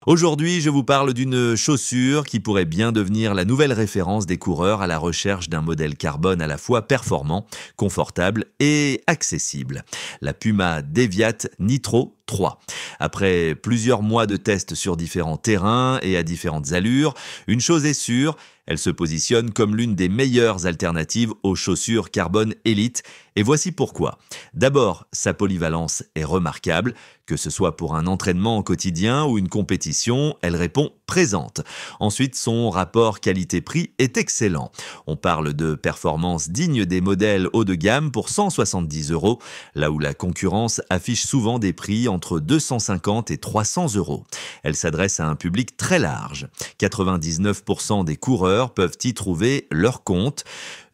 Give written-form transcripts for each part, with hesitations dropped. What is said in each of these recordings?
Aujourd'hui, je vous parle d'une chaussure qui pourrait bien devenir la nouvelle référence des coureurs à la recherche d'un modèle carbone à la fois performant, confortable et accessible. La Puma Deviat Nitro 3. Après plusieurs mois de tests sur différents terrains et à différentes allures, une chose est sûre, elle se positionne comme l'une des meilleures alternatives aux chaussures carbone élite, et voici pourquoi. D'abord, sa polyvalence est remarquable, que ce soit pour un entraînement au quotidien ou une compétition, elle répond présente. Ensuite, son rapport qualité-prix est excellent. On parle de performances dignes des modèles haut de gamme pour 170 €, là où la concurrence affiche souvent des prix entre 250 et 300 €. Elle s'adresse à un public très large. 99% des coureurs peuvent y trouver leur compte.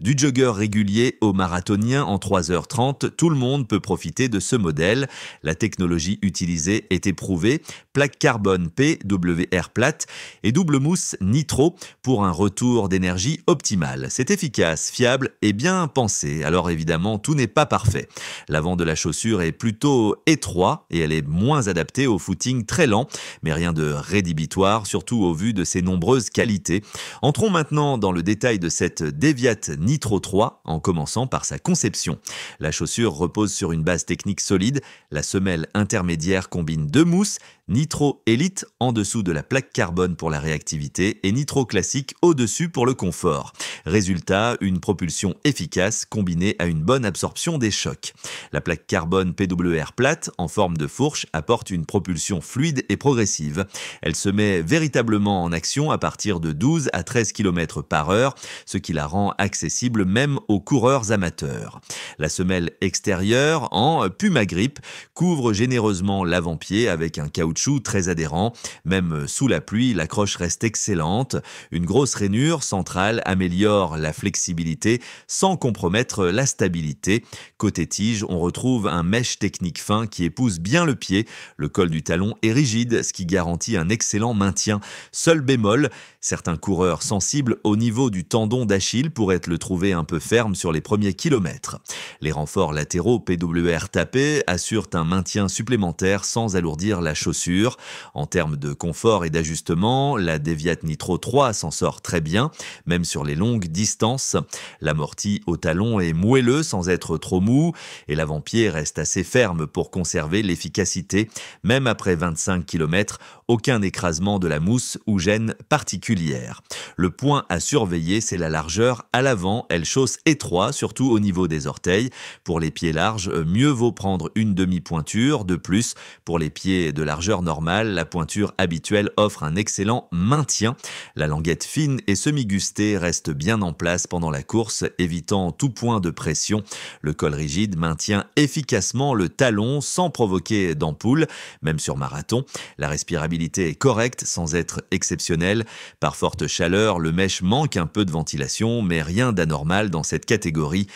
Du jogger régulier au marathonien en 3h30, tout le monde peut profiter de ce modèle. La technologie utilisée est éprouvée, plaque carbone PWR plate et double mousse nitro pour un retour d'énergie optimal. C'est efficace, fiable et bien pensé. Alors évidemment, tout n'est pas parfait. L'avant de la chaussure est plutôt étroit et elle est moins adaptée au footing très lent, mais rien de rédhibitoire, surtout au vu de ses nombreuses qualités. Entrons maintenant dans le détail de cette Deviat Nitro 3, en commençant par sa conception. La chaussure repose sur une base technique solide. La semelle intermédiaire combine deux mousses, Nitro Elite en dessous de la plaque carbone pour la réactivité et Nitro Classique au-dessus pour le confort. Résultat, une propulsion efficace combinée à une bonne absorption des chocs. La plaque carbone PWR plate en forme de fourche apporte une propulsion fluide et progressive. Elle se met véritablement en action à partir de 12 à 13 km/h, ce qui la rend accessible même aux coureurs amateurs. La semelle extérieure en Puma Grip couvre généreusement l'avant-pied avec un caoutchouc très adhérent. Même sous la pluie, l'accroche reste excellente. Une grosse rainure centrale améliore la flexibilité sans compromettre la stabilité. Côté tige, on retrouve un mesh technique fin qui épouse bien le pied. Le col du talon est rigide, ce qui garantit un excellent maintien. Seul bémol, certains coureurs sensibles au niveau du tendon d'Achille pourraient le trouver un peu ferme sur les premiers kilomètres. Les renforts latéraux PWR tapés assurent un maintien supplémentaire sans alourdir la chaussure. En termes de confort et d'ajustement, la Deviat Nitro 3 s'en sort très bien, même sur les longues distances. L'amorti au talon est moelleux sans être trop mou et l'avant-pied reste assez ferme pour conserver l'efficacité. Même après 25 km, aucun écrasement de la mousse ou gêne particulière. Le point à surveiller, c'est la largeur à l'avant. Elle chausse étroit, surtout au niveau des orteils. Pour les pieds larges, mieux vaut prendre une demi-pointure. De plus, pour les pieds de largeur normale, la pointure habituelle offre un excellent maintien. La languette fine et semi-gustée reste bien en place pendant la course, évitant tout point de pression. Le col rigide maintient efficacement le talon sans provoquer d'ampoule, même sur marathon. La respirabilité est correcte sans être exceptionnelle. Par forte chaleur, le mesh manque un peu de ventilation, mais rien d'anormal dans cette catégorie.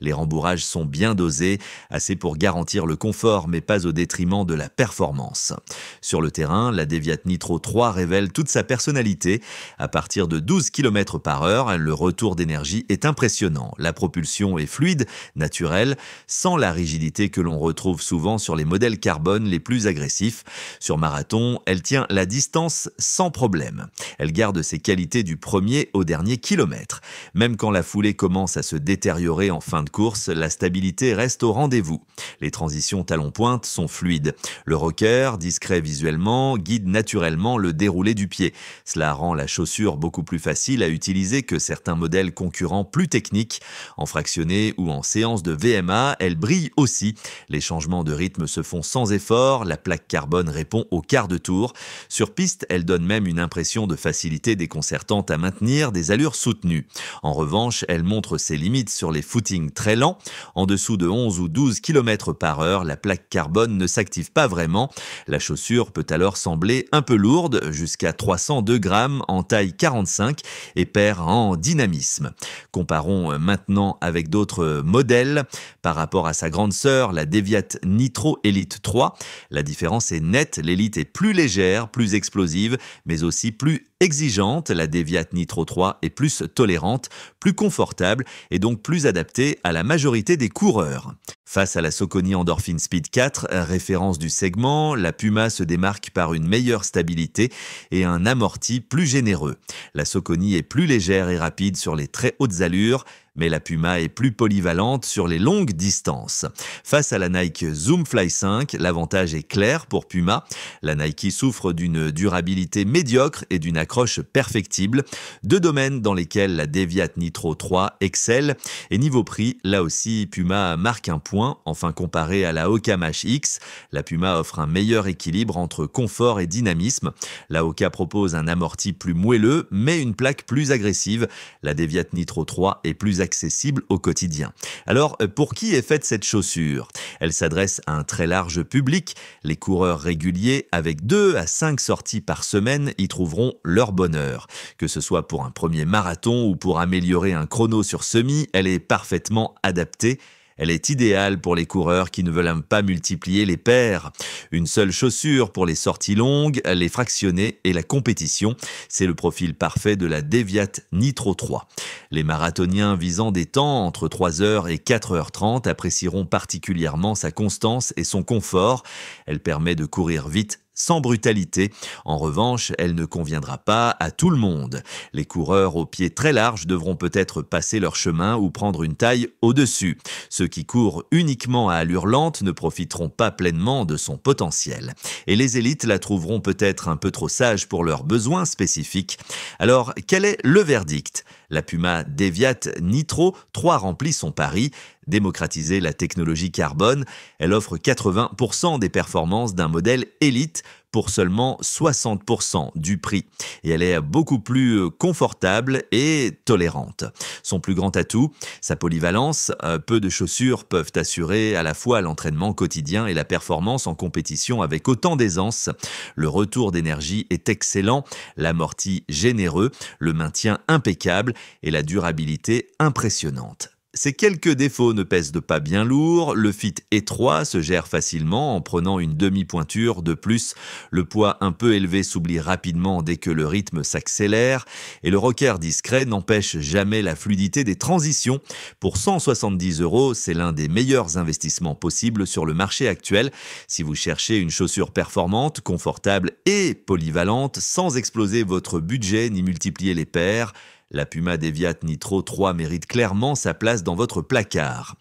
Les rembourrages sont bien dosés, assez pour garantir le confort, mais pas au détriment de la performance. Sur le terrain, la Deviat Nitro 3 révèle toute sa personnalité. À partir de 12 km/h, le retour d'énergie est impressionnant. La propulsion est fluide, naturelle, sans la rigidité que l'on retrouve souvent sur les modèles carbone les plus agressifs. Sur marathon, elle tient la distance sans problème. Elle garde ses qualités du premier au dernier kilomètre. Même quand la foulée commence à se détériorer en fin de course, la stabilité reste au rendez-vous. Les transitions talon-pointe sont fluides. Le rocker, discret visuellement, guide naturellement le déroulé du pied. Cela rend la chaussure beaucoup plus facile à utiliser que certains modèles concurrents plus techniques. En fractionné ou en séance de VMA, elle brille aussi. Les changements de rythme se font sans effort, la plaque carbone répond au quart de tour. Sur piste, elle donne même une impression de facilité déconcertante à maintenir des allures soutenues. En revanche, elle montre ses limites sur les footings très lents. En dessous de 11 ou 12 km/h, la plaque carbone ne s'active pas vraiment. La chaussure peut alors sembler un peu lourde, jusqu'à 302 grammes en taille 45 et perd en dynamisme. Comparons maintenant avec d'autres modèles. Par rapport à sa grande sœur, la Deviat Nitro Elite 3, la différence est nette. L'Elite est plus légère, plus explosive, mais aussi plus exigeante. La Deviat Nitro 3 est plus tolérante, plus confortable et donc plus adaptée à la majorité des coureurs. Face à la Saucony Endorphin Speed 4, référence du segment, la Puma se démarque par une meilleure stabilité et un amorti plus généreux. La Saucony est plus légère et rapide sur les très hautes allures, mais la Puma est plus polyvalente sur les longues distances. Face à la Nike Zoom Fly 5, l'avantage est clair pour Puma. La Nike souffre d'une durabilité médiocre et d'une accroche perfectible, deux domaines dans lesquels la Deviate Nitro 3 excelle. Et niveau prix, là aussi, Puma marque un point. Enfin, comparé à la Hoka Mash X, la Puma offre un meilleur équilibre entre confort et dynamisme. La Hoka propose un amorti plus moelleux, mais une plaque plus agressive. La Deviate Nitro 3 est plus accessible au quotidien. Alors, pour qui est faite cette chaussure? Elle s'adresse à un très large public. Les coureurs réguliers, avec 2 à 5 sorties par semaine, y trouveront leur bonheur. Que ce soit pour un premier marathon ou pour améliorer un chrono sur semi, elle est parfaitement adaptée. Elle est idéale pour les coureurs qui ne veulent pas multiplier les paires. Une seule chaussure pour les sorties longues, les fractionnés et la compétition. C'est le profil parfait de la Deviate Nitro 3. Les marathoniens visant des temps entre 3h et 4h30 apprécieront particulièrement sa constance et son confort. Elle permet de courir vite sans brutalité. En revanche, elle ne conviendra pas à tout le monde. Les coureurs aux pieds très larges devront peut-être passer leur chemin ou prendre une taille au-dessus. Ceux qui courent uniquement à allure lente ne profiteront pas pleinement de son potentiel. Et les élites la trouveront peut-être un peu trop sage pour leurs besoins spécifiques. Alors, quel est le verdict? La Puma Deviate Nitro 3 remplit son pari. Démocratiser la technologie carbone, elle offre 80% des performances d'un modèle élite pour seulement 60% du prix. Et elle est beaucoup plus confortable et tolérante. Son plus grand atout, sa polyvalence. Peu de chaussures peuvent assurer à la fois l'entraînement quotidien et la performance en compétition avec autant d'aisance. Le retour d'énergie est excellent, l'amorti généreux, le maintien impeccable et la durabilité impressionnante. Ces quelques défauts ne pèsent pas bien lourd, le fit étroit se gère facilement en prenant une demi-pointure de plus, le poids un peu élevé s'oublie rapidement dès que le rythme s'accélère, et le rocker discret n'empêche jamais la fluidité des transitions. Pour 170 €, c'est l'un des meilleurs investissements possibles sur le marché actuel. Si vous cherchez une chaussure performante, confortable et polyvalente, sans exploser votre budget ni multiplier les paires, la Puma Deviate Nitro 3 mérite clairement sa place dans votre placard.